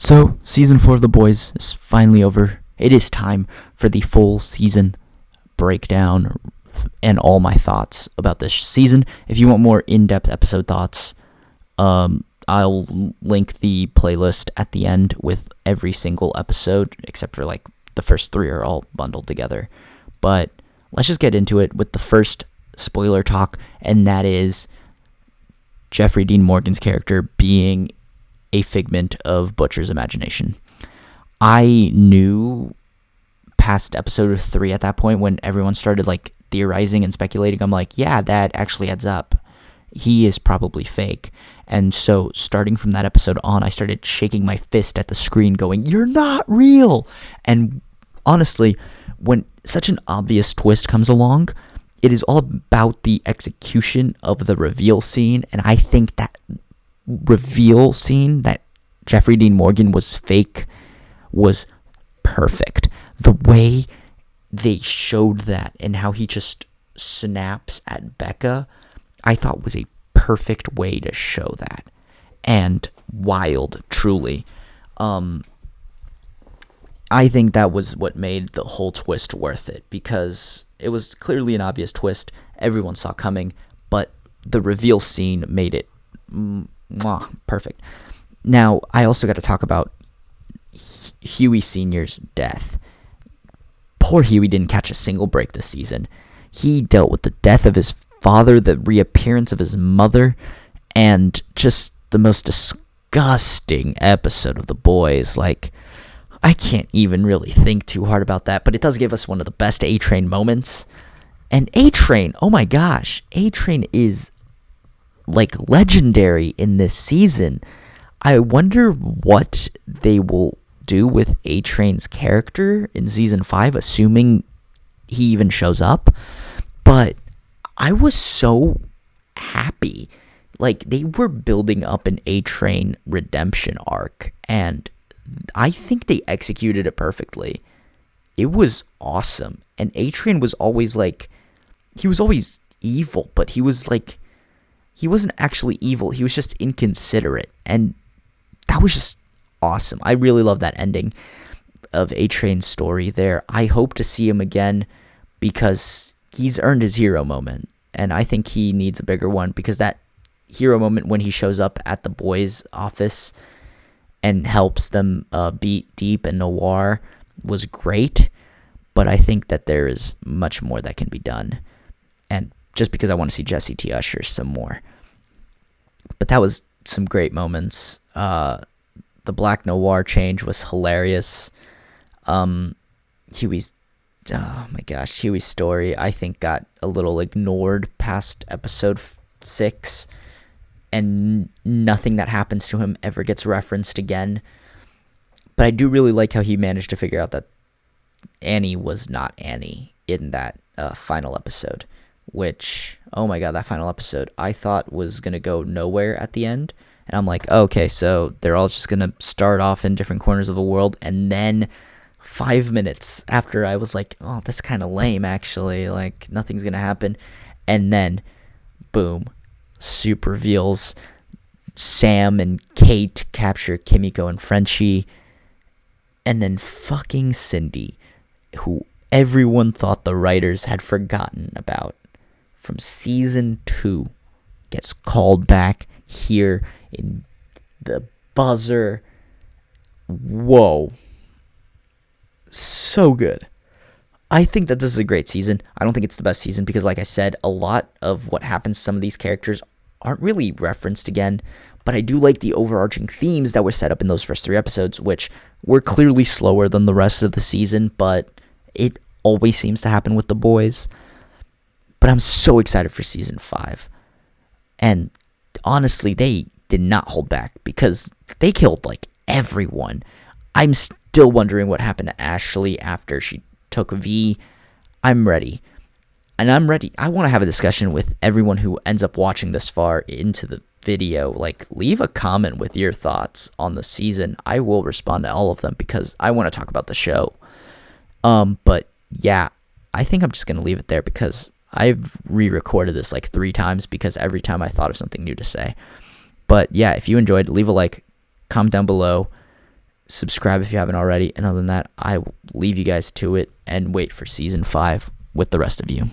So, season 4 of The Boys is finally over. It is time for the full season breakdown and all my thoughts about this season. If you want more in-depth episode thoughts, I'll link the playlist at the end with every single episode, except for like the first 3 are all bundled together. But let's just get into it with the first spoiler talk, and that is Jeffrey Dean Morgan's character being a figment of Butcher's imagination. I knew past episode 3 at that point when everyone started like theorizing and speculating. I'm like, yeah, that actually adds up. He is probably fake. And so starting from that episode on, I started shaking my fist at the screen going, you're not real. And honestly, when such an obvious twist comes along, it is all about the execution of the reveal scene. And I think that reveal scene that Jeffrey Dean Morgan was fake was perfect. The way they showed that and how he just snaps at Becca, I thought was a perfect way to show that. And wild, truly. I think that was what made the whole twist worth it, because it was clearly an obvious twist everyone saw coming, but the reveal scene made it perfect. Now, I also got to talk about Huey Sr.'s death. Poor Huey didn't catch a single break this season. He dealt with the death of his father, the reappearance of his mother, and just the most disgusting episode of The Boys. Like, I can't even really think too hard about that, but it does give us one of the best A-Train moments. And A-Train, oh my gosh, A-Train is like legendary in this season. I wonder what they will do with A-Train's character in season 5, assuming he even shows up. But I was so happy. Like, they were building up an A-Train redemption arc, and I think they executed it perfectly. It was awesome. And A-Train was always like, he was always evil, but he was like, he wasn't actually evil. He was just inconsiderate. And that was just awesome. I really love that ending of A-Train's story there. I hope to see him again because he's earned his hero moment. And I think he needs a bigger one, because that hero moment when he shows up at the boys' office and helps them beat Deep and Noir was great. But I think that there is much more that can be done. And just because I want to see Jesse T. Usher some more. But that was some great moments. The Black Noir change was hilarious. Huey's story, I think, got a little ignored past episode 6. And nothing that happens to him ever gets referenced again. But I do really like how he managed to figure out that Annie was not Annie in that final episode. Which, oh my god, that final episode I thought was going to go nowhere at the end. And I'm like, okay, so they're all just going to start off in different corners of the world. And then 5 minutes after, I was like, oh, that's kind of lame, actually. Like, nothing's going to happen. And then, boom, Soup reveals Sam and Kate capture Kimiko and Frenchie. And then fucking Cindy, who everyone thought the writers had forgotten about from season 2, gets called back here in the buzzer. Whoa. So good. I think that this is a great season. I don't think it's the best season because, like I said, a lot of what happens to some of these characters aren't really referenced again. But I do like the overarching themes that were set up in those first 3 episodes, which were clearly slower than the rest of the season, but it always seems to happen with the boys. But I'm so excited for season 5. And honestly, they did not hold back because they killed like everyone. I'm still wondering what happened to Ashley after she took V. I'm ready. And I'm ready. I want to have a discussion with everyone who ends up watching this far into the video. Like, leave a comment with your thoughts on the season. I will respond to all of them because I want to talk about the show. But yeah, I think I'm just going to leave it there because I've re-recorded this like 3 times because every time I thought of something new to say. But yeah, if you enjoyed, leave a like, comment down below, Subscribe if you haven't already. And other than that, I will leave you guys to it and wait for season 5 with the rest of you.